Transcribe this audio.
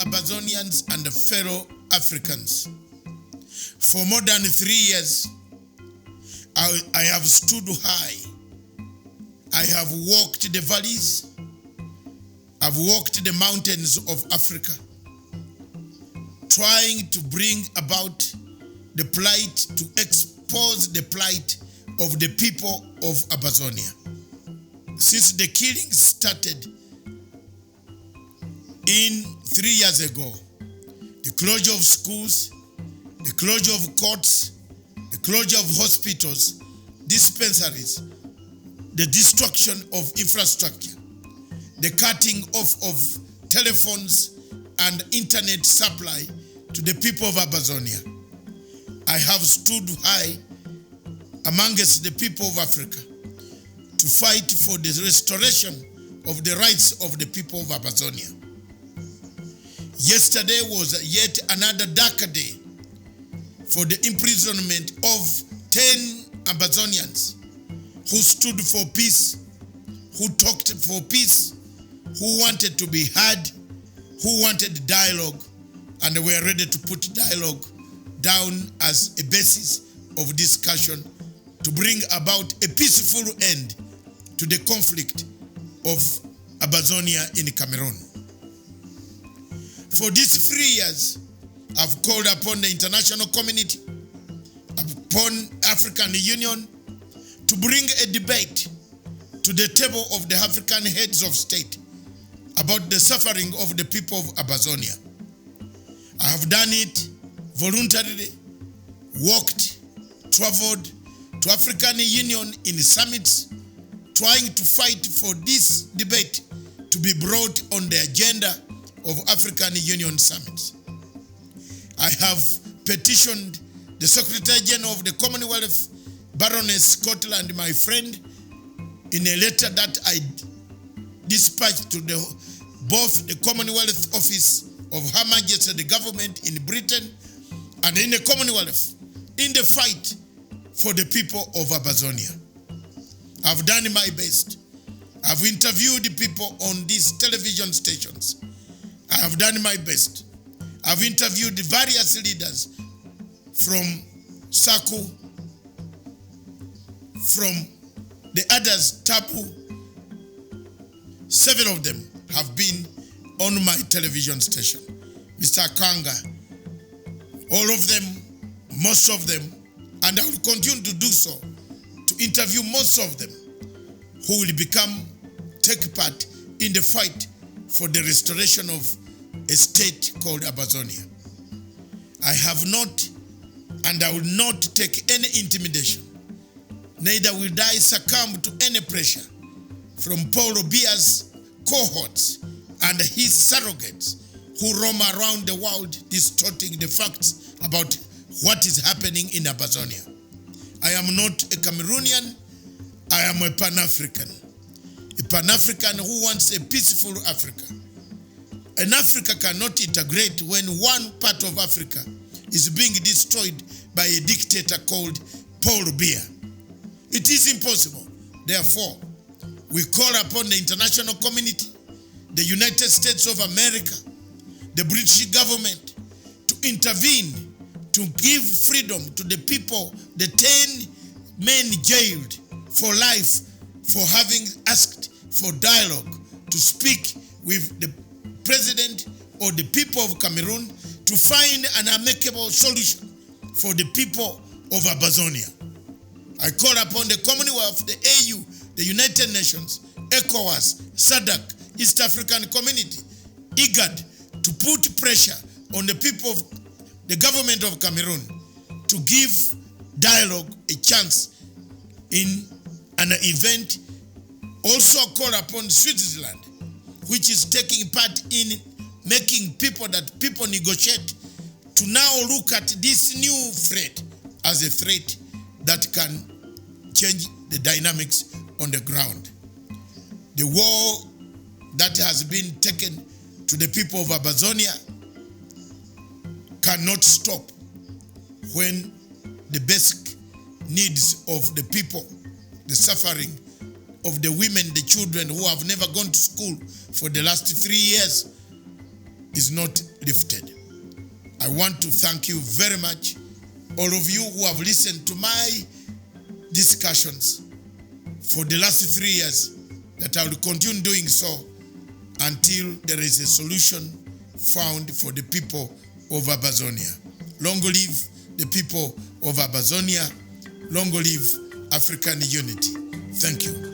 Ambazonians and fellow Africans. For more than 3 years, I have stood high. I have walked the valleys. I've walked the mountains of Africa, trying to bring about the plight, to expose the plight of the people of Ambazonia. Since the killings started 3 years ago, the closure of schools, the closure of courts, the closure of hospitals, dispensaries, the destruction of infrastructure, the cutting off of telephones and internet supply to the people of Ambazonia. I have stood high amongst the people of Africa to fight for the restoration of the rights of the people of Ambazonia. Yesterday was yet another darker day for the imprisonment of 10 Ambazonians who stood for peace, who talked for peace, who wanted to be heard, who wanted dialogue, and were ready to put dialogue down as a basis of discussion to bring about a peaceful end to the conflict of Ambazonia in Cameroon. For these 3 years, I've called upon the international community, upon African Union, to bring a debate to the table of the African heads of state about the suffering of the people of Ambazonia. I have done it voluntarily, walked, traveled to African Union in summits, trying to fight for this debate to be brought on the agenda of African Union summits. I have petitioned the Secretary General of the Commonwealth, Baroness Scotland, my friend, in a letter that I dispatched to both the Commonwealth Office of Her Majesty the government in Britain and in the Commonwealth, in the fight for the people of Ambazonia. I've done my best. I've interviewed the people on these television stations. I have done my best. I've interviewed the various leaders from SACU, from the others, TAPU. 7 of them have been on my television station. Mr. Kanga, all of them, most of them, and I will continue to do so, to interview most of them who will take part in the fight for the restoration of a state called Ambazonia. I have not and I will not take any intimidation, neither will I succumb to any pressure from Paul Biya's cohorts and his surrogates who roam around the world distorting the facts about what is happening in Ambazonia. I am not a Cameroonian, I am a Pan-African. A Pan-African who wants a peaceful Africa. An Africa cannot integrate when one part of Africa is being destroyed by a dictator called Paul Biya. It is impossible. Therefore, we call upon the international community, the United States of America, the British government to intervene, to give freedom to the people, the 10 men jailed for life for having asked for dialogue, to speak with the president or the people of Cameroon to find an amicable solution for the people of Ambazonia. I call upon the Commonwealth, the AU, the United Nations, ECOWAS, SADC, East African Community, IGAD, to put pressure on the people of the government of Cameroon to give dialogue a chance in an event. Also call upon Switzerland, which is taking part in making people negotiate, to now look at this new threat as a threat that can change the dynamics on the ground. The war that has been taken to the people of Ambazonia cannot stop when the basic needs of the people, the suffering of the women, the children who have never gone to school for the last 3 years, is not lifted. I want to thank you very much, all of you who have listened to my discussions for the last 3 years, that I will continue doing so until there is a solution found for the people of Ambazonia. Long live the people of Ambazonia. Long live African unity. Thank you.